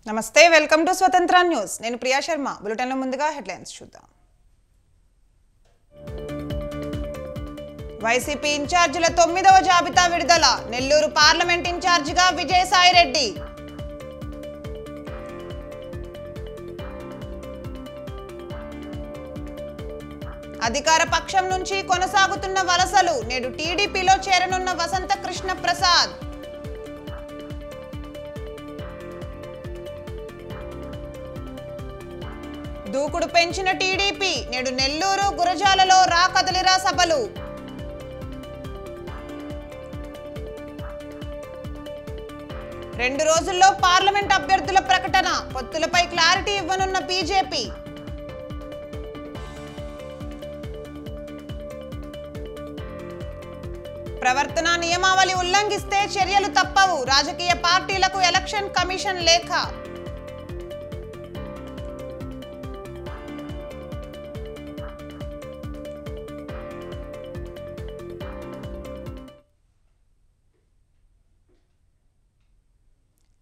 నమస్తే welcome to స్వతంత్ర news నేను ప్రియా శర్మ బులెటిన్ లో ముందుగా హెడ్లైన్స్ చూద్దాం వైసీపీ ఇన్ఛార్జీల 9వ జాబితా విడుదల నెల్లూరు పార్లమెంట్ ఇన్ఛార్జిగా విజయసాయి రెడ్డి అధికార పక్షం నుంచి కొనసాగుతున్న వలసలు నేడు టీడీపీలో చేరనున్న వసంత కృష్ణ ప్రసాద్ దూకుడు పెంచిన టీడీపీ నేడు నెల్లూరు గురజాలలో రా కదలిరా సభలు రెండు రోజుల్లో పార్లమెంట్ అభ్యర్థుల ప్రకటన పొత్తులపై క్లారిటీ ఇవ్వనున్న బీజేపీ ప్రవర్తన నియమావళి ఉల్లంఘిస్తే చర్యలు తప్పవు రాజకీయ పార్టీలకు ఎలక్షన్ కమిషన్ లేఖ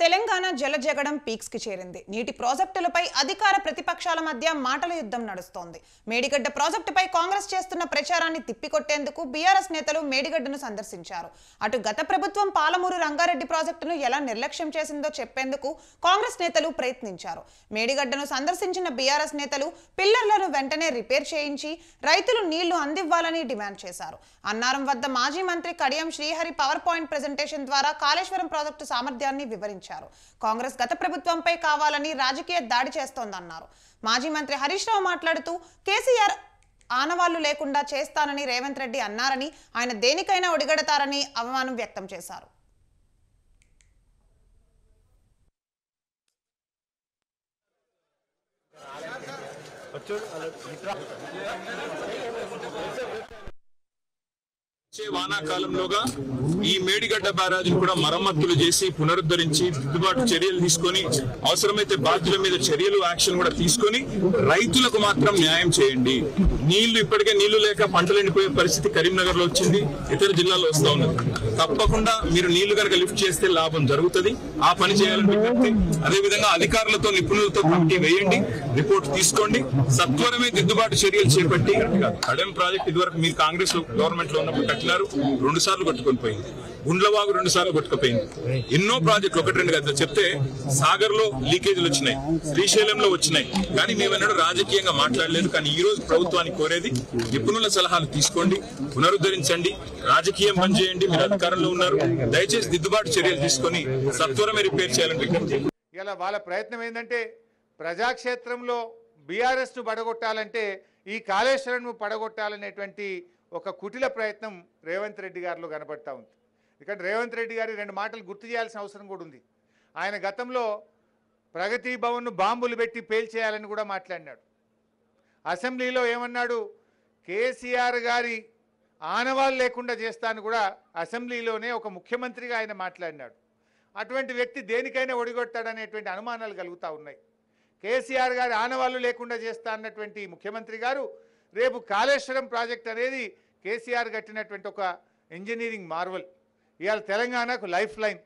తెలంగాణ జలజగడం పీక్స్ కి చేరింది. నీటి ప్రాజెక్టులపై అధికార ప్రతిపక్షాల మధ్య మాటల యుద్ధం నడుస్తోంది. మేడిగడ్డ ప్రాజెక్టుపై కాంగ్రెస్ చేస్తున్న ప్రచారాన్ని తిప్పికొట్టేందుకు బీఆర్ఎస్ నేతలు మేడిగడ్డను సందర్శించారు. అటు గత ప్రభుత్వం పాలమూరు రంగారెడ్డి ప్రాజెక్టును ఎలా నిర్లక్ష్యం చేసిందో చెప్పేందుకు కాంగ్రెస్ నేతలు ప్రయత్నించారు. మేడిగడ్డను సందర్శించిన బీఆర్ఎస్ నేతలు పిల్లర్లను వెంటనే రిపేర్ చేయించి రైతులు నీళ్లు అందివ్వాలని డిమాండ్ చేశారు. అన్నారం వద్ద మాజీ మంత్రి Kadiyam Srihari power point presentation ద్వారా కాళేశ్వరం ప్రాజెక్టు సామర్థ్యాన్ని వివరించారు. కాంగ్రెస్ గత ప్రభుత్వంపై కావాలని రాజకీయ దాడి చేస్తోందన్నారు. మాజీ మంత్రి హరీష్ రావు మాట్లాడుతూ కేసీఆర్ ఆనవాళ్లు లేకుండా చేస్తానని రేవంత్ రెడ్డి అన్నారని ఆయన దేనికైనా ఒడిగడతారని అవమానం వ్యక్తం చేశారు. వానాకాలంలోగా ఈ మేడిగడ్డ బ్యారాజును కూడా మరమ్మతులు చేసి పునరుద్ధరించి దిద్దుబాటు చర్యలు తీసుకొని అవసరమైతే బాధ్యుల మీద చర్యలు యాక్షన్ కూడా తీసుకొని రైతులకు మాత్రం న్యాయం చేయండి. నీళ్లు ఇప్పటికే నీళ్లు లేక పంటలు ఎండిపోయే పరిస్థితి కరీంనగర్ లో వచ్చింది, ఇతర జిల్లాల్లో వస్తా ఉన్నది. తప్పకుండా మీరు నీళ్లు కనుక లిఫ్ట్ చేస్తే లాభం జరుగుతుంది. ఆ పని చేయాలని విజ్ఞప్తి. అదేవిధంగా అధికారులతో నిపుణులతో కమిటీ వేయండి, రిపోర్ట్ తీసుకోండి, సత్వరమే దిద్దుబాటు చర్యలు చేపట్టి అడెం ప్రాజెక్ట్ ఇదివరకు మీరు కాంగ్రెస్ గవర్నమెంట్ లో ఉన్నప్పుడు కట్టినారు, 2 సార్లు కొట్టుకొని పోయింది. గుండ్లవాగు 2 సార్లు కొట్టుకుపోయింది. ఎన్నో ప్రాజెక్టులు 1-2 కదా చెప్తే సాగర్ లో లీకేజీలు వచ్చినాయి, శ్రీశైలంలో వచ్చినాయి, కానీ మేమన్నాడు రాజకీయంగా మాట్లాడలేదు. కానీ ఈ రోజు ప్రభుత్వానికి కోరేది నిపుణుల సలహాలు తీసుకోండి, పునరుద్ధరించండి, రాజకీయం పనిచేయండి. మీరు అధికారంలో ఉన్నారు, దయచేసి దిద్దుబాటు చర్యలు తీసుకొని సత్వరమే రిపేర్ చేయాలని విజ్ఞప్తి. ఇలా వాళ్ళ ప్రయత్నం ఏంటంటే ప్రజాక్షేత్రంలో బీఆర్ఎస్ ను పడగొట్టాలంటే ఈ కాళేశ్వరం పడగొట్టాలనేటువంటి ఒక కుటిల ప్రయత్నం రేవంత్ రెడ్డి గారిలో కనబడతా ఉంది. ఇక్కడ రేవంత్ రెడ్డి గారి 2 మాటలు గుర్తు చేయాల్సిన అవసరం కూడా ఉంది. ఆయన గతంలో ప్రగతి భవన్ను బాంబులు పెట్టి పేల్చేయాలని కూడా మాట్లాడినాడు. అసెంబ్లీలో ఏమన్నాడు, కేసీఆర్ గారి ఆనవాళ్ళు లేకుండా చేస్తాను కూడా అసెంబ్లీలోనే ఒక ముఖ్యమంత్రిగా ఆయన మాట్లాడినాడు. అటువంటి వ్యక్తి దేనికైనా ఒడిగొట్టాడనేటువంటి అనుమానాలు కలుగుతూ ఉన్నాయి. కేసీఆర్ గారి ఆనవాళ్ళు లేకుండా చేస్తా అన్నటువంటి ముఖ్యమంత్రి గారు రేపు కాళేశ్వరం ప్రాజెక్ట్ అనేది కేసీఆర్ కట్టినటువంటి ఒక ఇంజనీరింగ్ మార్వల్. ఇవాళ తెలంగాణకు లైఫ్ లైన్.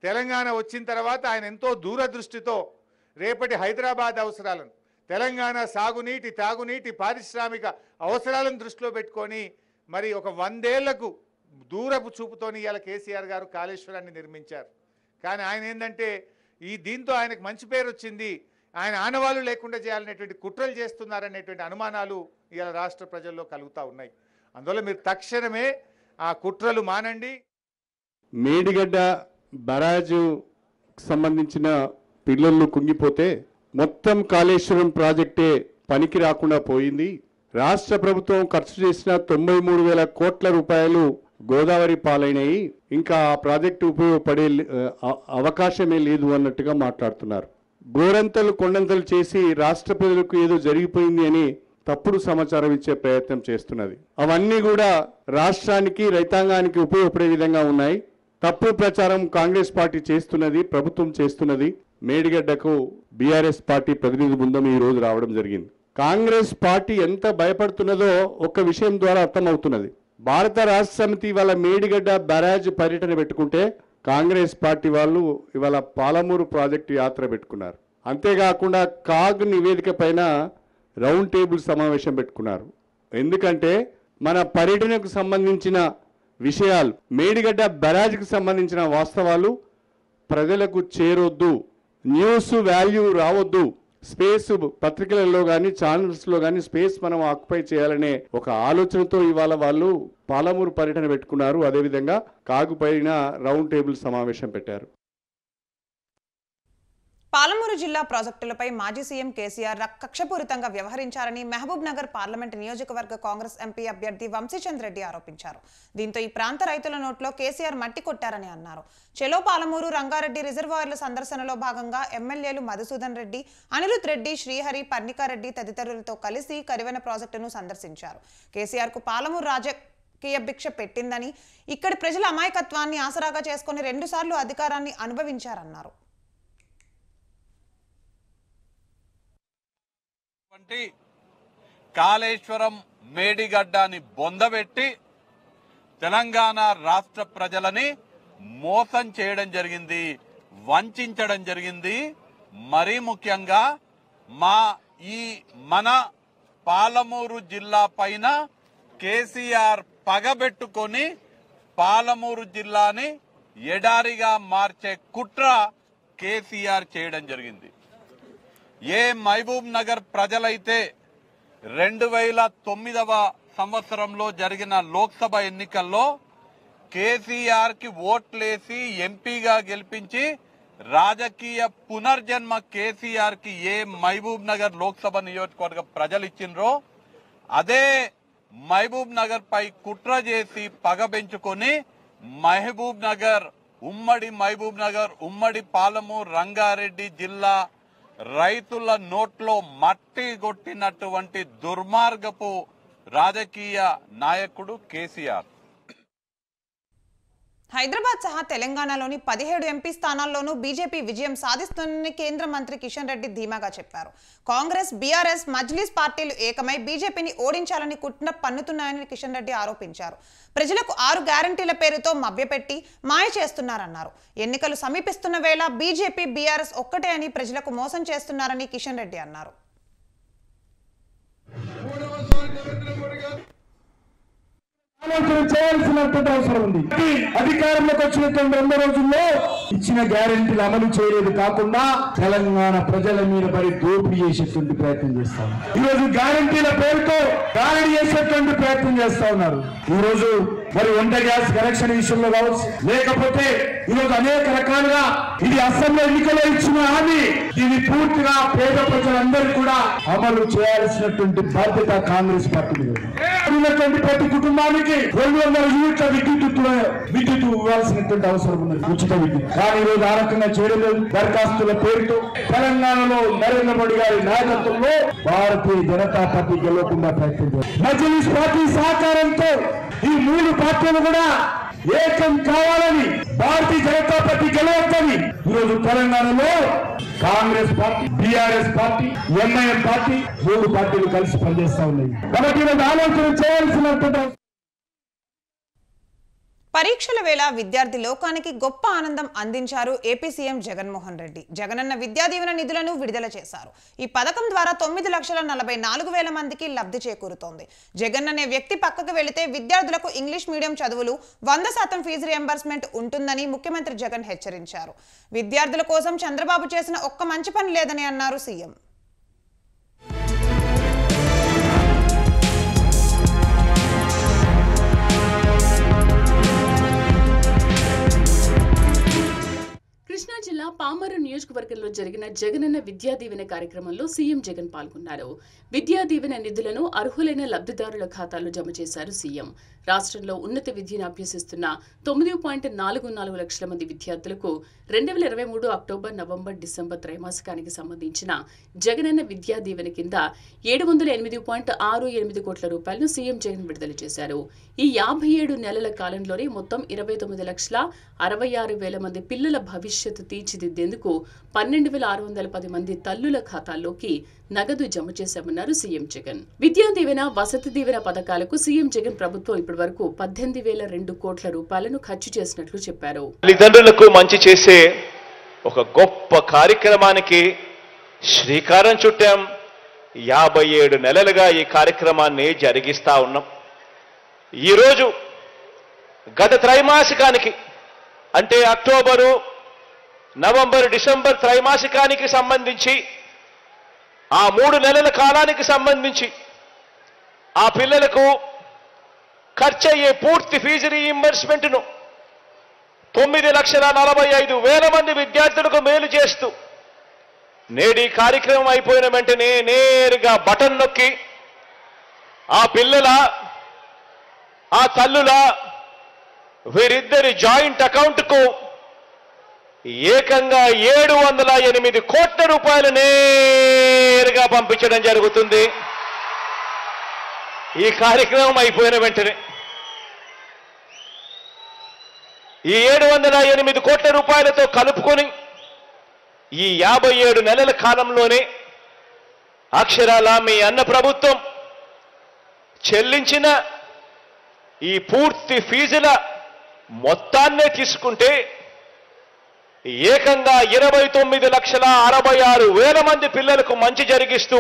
తెలంగాణ వచ్చిన తర్వాత ఆయన ఎంతో దూరదృష్టితో రేపటి హైదరాబాద్ అవసరాలను, తెలంగాణ సాగునీటి, తాగునీటి, పారిశ్రామిక అవసరాలను దృష్టిలో పెట్టుకొని మరి ఒక 100 ఏళ్లకు దూరపు చూపుతోని ఇవాళ కేసీఆర్ గారు కాళేశ్వరాన్ని నిర్మించారు. కానీ ఆయన ఏంటంటే దీంతో ఆయనకు మంచి పేరు వచ్చింది, ఆయన ఆనవాళ్ళు లేకుండా చేయాలనేటువంటి కుట్రలు చేస్తున్నారనేటువంటి అనుమానాలు ఇవాళ రాష్ట్ర ప్రజల్లో కలుగుతూ ఉన్నాయి. అందువల్ల మీరు తక్షణమే ఆ కుట్రలు మానండి. మేడిగడ్డ బరాజు సంబంధించిన పిల్లలు కుంగిపోతే మొత్తం కాళేశ్వరం ప్రాజెక్టే పనికి రాకుండా పోయింది. రాష్ట్ర ప్రభుత్వం ఖర్చు చేసిన 93,000 కోట్ల రూపాయలు గోదావరి పాలైనవి. ఇంకా ఆ ప్రాజెక్టు ఉపయోగపడే అవకాశమే లేదు అన్నట్టుగా మాట్లాడుతున్నారు. గోరంతలు కొండంతలు చేసి రాష్ట్ర ప్రజలకు ఏదో జరిగిపోయింది అని తప్పుడు సమాచారం ఇచ్చే ప్రయత్నం చేస్తున్నది. అవన్నీ కూడా రాష్ట్రానికి, రైతాంగానికి ఉపయోగపడే విధంగా ఉన్నాయి. తప్పుడు ప్రచారం కాంగ్రెస్ పార్టీ చేస్తున్నది, ప్రభుత్వం చేస్తున్నది. మేడిగడ్డకు బీఆర్ఎస్ పార్టీ ప్రతినిధి బృందం ఈ రోజు రావడం జరిగింది. కాంగ్రెస్ పార్టీ ఎంత భయపడుతున్నదో ఒక విషయం ద్వారా అర్థమవుతున్నది. భారత రాష్ట్ర సమితి వాళ్ళ మేడిగడ్డ బ్యారేజ్ పర్యటన పెట్టుకుంటే కాంగ్రెస్ పార్టీ వాళ్ళు ఇవాళ పాలమూరు ప్రాజెక్టు యాత్ర పెట్టుకున్నారు. అంతేకాకుండా కాగ్ నివేదిక పైన రౌండ్ టేబుల్ సమావేశం పెట్టుకున్నారు. ఎందుకంటే మన పర్యటనకు సంబంధించిన విషయాలు, మేడిగడ్డ బ్యారేజ్కి సంబంధించిన వాస్తవాలు ప్రజలకు చేరొద్దు, న్యూస్ వాల్యూ రావద్దు, స్పేస్ పత్రికలలో కానీ ఛానల్స్లో కానీ స్పేస్ మనం ఆక్యుపై చేయాలనే ఒక ఆలోచనతో ఇవాళ వాళ్ళు పాలమూరు పర్యటన పెట్టుకున్నారు. అదేవిధంగా కాగు పైన రౌండ్ టేబుల్ సమావేశం పెట్టారు. పాలమూరు జిల్లా ప్రాజెక్టులపై మాజీ సీఎం కేసీఆర్ కక్షపూరితంగా వ్యవహరించారని మహబూబ్ నగర్ పార్లమెంటు నియోజకవర్గ కాంగ్రెస్ ఎంపీ అభ్యర్థి వంశీచంద్ రెడ్డి ఆరోపించారు. దీంతో ఈ ప్రాంత రైతుల నోట్లో కేసీఆర్ మట్టి కొట్టారని అన్నారు. చెలో పాలమూరు రంగారెడ్డి రిజర్వాయర్ల సందర్శనలో భాగంగా ఎమ్మెల్యేలు మధుసూదన్ రెడ్డి, అనిరుత్ రెడ్డి, శ్రీహరి, పర్ణికారెడ్డి తదితరులతో కలిసి కరివెన ప్రాజెక్టును సందర్శించారు. కేసీఆర్కు పాలమూరు రాజకీయ భిక్ష పెట్టిందని, ఇక్కడి ప్రజల అమాయకత్వాన్ని ఆసరాగా చేసుకుని 2 సార్లు అధికారాన్ని అనుభవించారన్నారు. కాళేశ్వరం మేడిగడ్డాన్ని బొందబెట్టి తెలంగాణ రాష్ట్ర ప్రజలని మోసం చేయడం జరిగింది, వంచడం జరిగింది. మరీ ముఖ్యంగా మన పాలమూరు జిల్లా పైన కేసీఆర్ పగబెట్టుకొని పాలమూరు జిల్లాని ఎడారిగా మార్చే కుట్ర కేసీఆర్ చేయడం జరిగింది. ఏ మహబూబ్ నగర్ ప్రజలైతే 2009వ సంవత్సరంలో జరిగిన లోక్సభ ఎన్నికల్లో కేసీఆర్ కి ఓట్లేసి ఎంపీగా గెలిపించి రాజకీయ పునర్జన్మ కేసీఆర్ కి ఏ మహబూబ్ నగర్ లోక్సభ నియోజకవర్గ ప్రజలు ఇచ్చిండ్రో అదే మహబూబ్ నగర్ పై కుట్ర చేసి పగబెంచుకొని ఉమ్మడి మహబూబ్ నగర్, ఉమ్మడి పాలమూరు రంగారెడ్డి జిల్లా రైతుల నోట్లో మట్టి కొట్టినటువంటి దుర్మార్గపు రాజకీయ నాయకుడు కేసీఆర్. హైదరాబాద్ సహా తెలంగాణలోని 17 ఎంపీ స్థానాల్లోనూ బీజేపీ విజయం సాధిస్తుందని కేంద్ర మంత్రి కిషన్ రెడ్డి ధీమాగా చెప్పారు. కాంగ్రెస్, బీఆర్ఎస్, మజ్లిస్ పార్టీలు ఏకమై బీజేపీని ఓడించాలని కుట్ర పన్నుతున్నాయని కిషన్ రెడ్డి ఆరోపించారు. ప్రజలకు 6 గ్యారంటీల పేరుతో మభ్యపెట్టి మాయ చేస్తున్నారన్నారు. ఎన్నికలు సమీపిస్తున్న వేళ బీజేపీ, బీఆర్ఎస్ ఒక్కటే అని ప్రజలకు మోసం చేస్తున్నారని కిషన్ రెడ్డి అన్నారు. ఆలోచన చేయాల్సినటువంటి అవసరం ఉంది. అధికారంలోకి వచ్చినటువంటి 2 రోజుల్లో ఇచ్చిన గ్యారెంటీలు అమలు చేయలేదు కాకుండా తెలంగాణ ప్రజల మీద పడి దోపిడీ చేసేటువంటి ప్రయత్నం చేస్తా ఉన్నారు. ఈ రోజు గ్యారెంటీల పేరుతో దాడి చేసేటువంటి ప్రయత్నం చేస్తా ఉన్నారు. ఈ రోజు మరి వంట గ్యాస్ కనెక్షన్ విషయంలో కావచ్చు, లేకపోతే ఈరోజు అనేక రకాలుగా ఇది అసెంబ్లీ ఎన్నికల్లో ఇచ్చిన హామీ, దీన్ని పూర్తిగా పేద ప్రజలందరూ కూడా అమలు చేయాల్సినటువంటి బాధ్యత కాంగ్రెస్ పార్టీ ఉన్నటువంటి ప్రతి కుటుంబానికి 200 యూనిట్ల విద్యుత్ ఇవ్వాల్సినటువంటి అవసరం ఉన్నది, ఉచిత విద్యుత్. కానీ ఈరోజు ఆ రకంగా చేయడం లేదు. దరఖాస్తుల పేరుతో తెలంగాణలో నరేంద్ర మోడీ గారి నాయకత్వంలో భారతీయ జనతా పార్టీ గెలవకుండా ప్రయత్నం చేస్తారు. మజ్లిస్ పార్టీ సహకారంతో ఈ 3 పార్టీలు కూడా ఏకం కావాలని, భారతీయ జనతా పార్టీ గెలవద్దని ఈరోజు తెలంగాణలో Congress party, BRS party, MIM party 3 పార్టీలు కలిసి పనిచేస్తా ఉన్నాయి. కాబట్టి ఈరోజు ఆలోచన చేయాల్సినటువంటి పరీక్షల వేళ విద్యార్థి లోకానికి గొప్ప ఆనందం అందించారు ఏపీ సీఎం జగన్మోహన్ రెడ్డి. జగనన్న విద్యా దీవెన నిధులను విడుదల చేశారు. ఈ పథకం ద్వారా 9,44,000 మందికి లబ్ధి చేకూరుతోంది. జగన్ అనే వ్యక్తి పక్కకు వెళితే విద్యార్థులకు ఇంగ్లీష్ మీడియం చదువులు 100% ఫీజు రియంబర్స్మెంట్ ఉంటుందని ముఖ్యమంత్రి జగన్ హెచ్చరించారు. విద్యార్థుల కోసం చంద్రబాబు చేసిన ఒక్క మంచి పని లేదని అన్నారు సీఎం. కృష్ణా జిల్లా పామరు నియోజకవర్గంలో జరిగిన జగనన్న విద్యా దీవెన కార్యక్రమంలో సీఎం జగన్ పాల్గొన్నారు. విద్యా దీవెన నిధులను అర్హులైన లబ్ధిదారుల ఖాతాల్లో జమ చేశారు సీఎం. రాష్ట్రంలో ఉన్నత విద్యను అభ్యసిస్తున్న 9.44 లక్షల మంది విద్యార్థులకు 2023 అక్టోబర్, నవంబర్, డిసెంబర్ త్రైమాసికానికి సంబంధించిన జగనన్న విద్యా దీవెన కింద 708.68 కోట్ల రూపాయలను సీఎం జగన్ విడుదల చేశారు. ఈ 57 నెలల కాలంలోనే మొత్తం 29,66,000 మంది పిల్లల భవిష్యత్తు తీర్చిదిద్దేందుకు 12,610 మంది తల్లుల ఖాతాల్లోకి నగదు జమ చేశామన్నారు సీఎం జగన్. విద్యా దీవెన, వసతి దీవెన పథకాలకు సీఎం జగన్ ప్రభుత్వం ఇప్పటివరకు 18,002 కోట్ల రూపాయలను ఖర్చు చేసినట్లు చెప్పారు. తల్లిదండ్రులకు మంచి చేసే ఒక గొప్ప కార్యక్రమానికి శ్రీకారం చుట్టాం. 57 నెలలుగా ఈ కార్యక్రమాన్ని జరిగిస్తా ఉన్నాం. ఈరోజు గత త్రైమాసికానికి అంటే అక్టోబరు, నవంబరు, డిసెంబర్ త్రైమాసికానికి సంబంధించి ఆ 3 నెలల కాలానికి సంబంధించి ఆ పిల్లలకు ఖర్చయ్యే పూర్తి ఫీజు రీయింబర్స్మెంట్ను 9,45,000 మంది విద్యార్థులకు మేలు చేస్తూ నేడు ఈ కార్యక్రమం అయిపోయిన వెంటనే నేరుగా బటన్ నొక్కి ఆ పిల్లల, ఆ తల్లుల, వీరిద్దరి జాయింట్ అకౌంట్కు ఏకంగా 708 కోట్ల రూపాయలు నేరుగా పంపించడం జరుగుతుంది. ఈ కార్యక్రమం అయిపోయిన వెంటనే ఈ 708 కోట్ల రూపాయలతో కలుపుకొని ఈ 57 నెలల కాలంలోనే అక్షరాల మీ అన్న ప్రభుత్వం చెల్లించిన ఈ పూర్తి ఫీజుల మొత్తాన్నే తీసుకుంటే ఏకంగా 29,66,000 మంది పిల్లలకు మంచి జరిగిస్తూ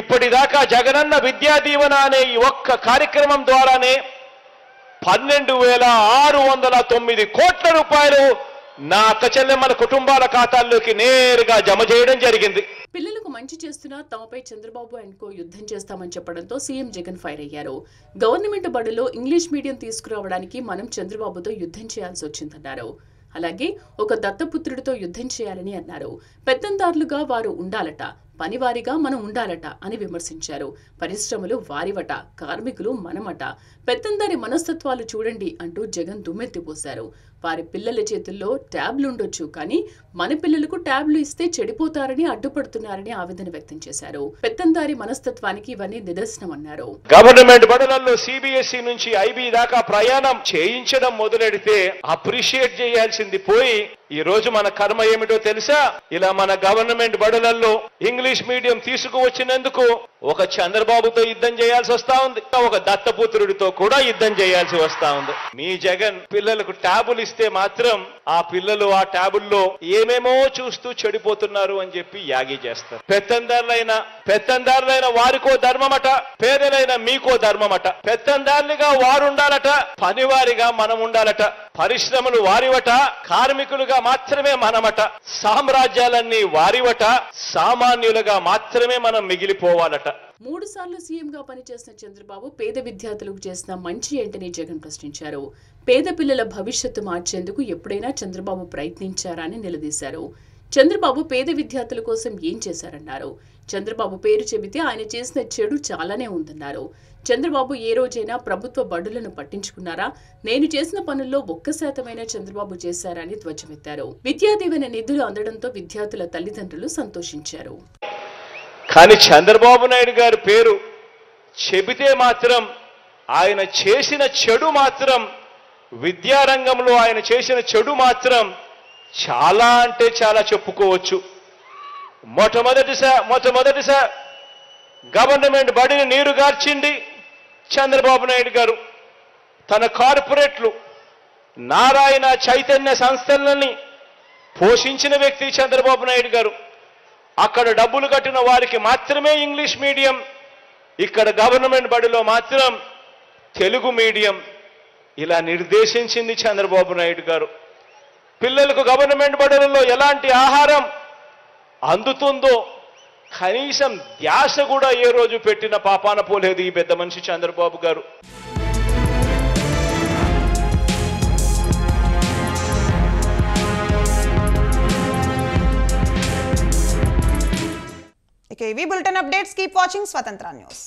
ఇప్పటిదాకా జగనన్న విద్యా దీవెన అనే ఈ ఒక్క కార్యక్రమం ద్వారానే 12,609 కోట్ల రూపాయలు నా అక్క చెల్లెమ్మల కుటుంబాల ఖాతాల్లోకి నేరుగా జమ చేయడం జరిగింది. పిల్లలకు మంచి చేస్తున్నా తమపై చంద్రబాబు అండ్ కో యుద్ధం చేస్తామని చెప్పడంతో సీఎం జగన్ ఫైర్ అయ్యారు. గవర్నమెంట్ బడుల్లో ఇంగ్లీష్ మీడియం తీసుకురావడానికి మనం చంద్రబాబుతో యుద్ధం చేయాల్సి వచ్చిందన్నారు. అలాగే ఒక దత్తపుత్రుడితో యుద్ధం చేయాలని అన్నారు. పెత్తందారులుగా వారు ఉండాలట, పనివారిగా మనం ఉండాలట అని విమర్శించారు. పరిశ్రమలు వారివట, కార్మికులు మనమట, పెత్తందారి మనస్తత్వాలు చూడండి అంటూ జగన్ దుమ్మెత్తిపోశారు. వారి పిల్లల చేతుల్లో ట్యాబ్లు ఉండొచ్చు, కానీ మన పిల్లలకు ట్యాబ్లు ఇస్తే చెడిపోతారని అడ్డుపడుతున్నారని ఆవేదన వ్యక్తం చేశారు. పెత్తందారి మనస్తత్వానికి ఇవన్నీ నిదర్శనం అన్నారు. గవర్నమెంట్ బడులలో సిబిఎస్ఈ నుంచి ఐబీ దాకా ప్రయాణం చేయించడం మొదలెడితే అప్రిషియేట్ చేయాల్సింది పోయి ఈ రోజు మన కర్మ ఏమిటో తెలుసా? ఇలా మన గవర్నమెంట్ బడులలో ఇంగ్లీష్ మీడియం తీసుకువచ్చినందుకు ఒక చంద్రబాబుతో యుద్ధం చేయాల్సి వస్తా ఉంది, ఒక దత్తపుత్రుడితో కూడా యుద్ధం చేయాల్సి వస్తా ఉంది. మీ జగన్ పిల్లలకు ట్యాబులు ఇస్తే మాత్రం ఆ పిల్లలు ఆ ట్యాబుల్లో ఏమేమో చూస్తూ చెడిపోతున్నారు అని చెప్పి యాగి చేస్తారు. పెత్తందారులైన వారికో ధర్మమట, పేదలైన మీకో ధర్మమట. పెత్తందారులుగా వారు ఉండాలట, పనివారిగా మనం ఉండాలట. పరిశ్రమలు వారివట, కార్మికులుగా మాత్రమే మనమట. సామ్రాజ్యాలన్నీ వారివట, సామాన్యులుగా మాత్రమే మనం మిగిలిపోవాలట. 3 సార్లు సీఎంగా పనిచేసిన చంద్రబాబు పేద విద్యార్థులకు చేసిన మంచి ఏంటని జగన్ ప్రశ్నించారు. పేద పిల్లల భవిష్యత్తు మార్చేందుకు ఎప్పుడైనా చంద్రబాబు ప్రయత్నించారా అని నిలదీశారు. చంద్రబాబు పేద విద్యార్థుల కోసం ఏం చేశారన్నారు. చంద్రబాబు పేరు చెబితే ఆయన చేసిన చెడు చాలానే ఉందన్నారు. చంద్రబాబు ఏ రోజైనా ప్రభుత్వ బడులను పట్టించుకున్నారా? నేను చేసిన పనుల్లో 1% చంద్రబాబు చేశారా అని ధ్వజమెత్తారు. విద్యా దీవెన నిధులు అందడంతో విద్యార్థుల తల్లిదండ్రులు సంతోషించారు. కానీ చంద్రబాబు నాయుడు గారి పేరు చెబితే మాత్రం ఆయన చేసిన చెడు మాత్రం, విద్యారంగంలో ఆయన చేసిన చెడు మాత్రం చాలా అంటే చాలా చెప్పుకోవచ్చు. మొట్టమొదటిసారి గవర్నమెంట్ బడిని నీరుగార్చింది చంద్రబాబు నాయుడు గారు. తన కార్పొరేట్లు, నారాయణ చైతన్య సంస్థలని పోషించిన వ్యక్తి చంద్రబాబు నాయుడు గారు. అక్కడ డబ్బులు కట్టిన వారికి మాత్రమే ఇంగ్లీష్ మీడియం, ఇక్కడ గవర్నమెంట్ బడిలో మాత్రం తెలుగు మీడియం. ఇలా నిర్దేశించింది చంద్రబాబు నాయుడు గారు. పిల్లలకు గవర్నమెంట్ బడులలో ఎలాంటి ఆహారం అందుతుందో కనీసం ధ్యాస కూడా ఏ రోజు పెట్టిన పాపాన పోలేదు ఈ పెద్ద మనిషి చంద్రబాబు గారు. ఇక ఇవి బులెటిన్ అప్డేట్స్. కీప్ వాచింగ్ స్వతంత్ర న్యూస్.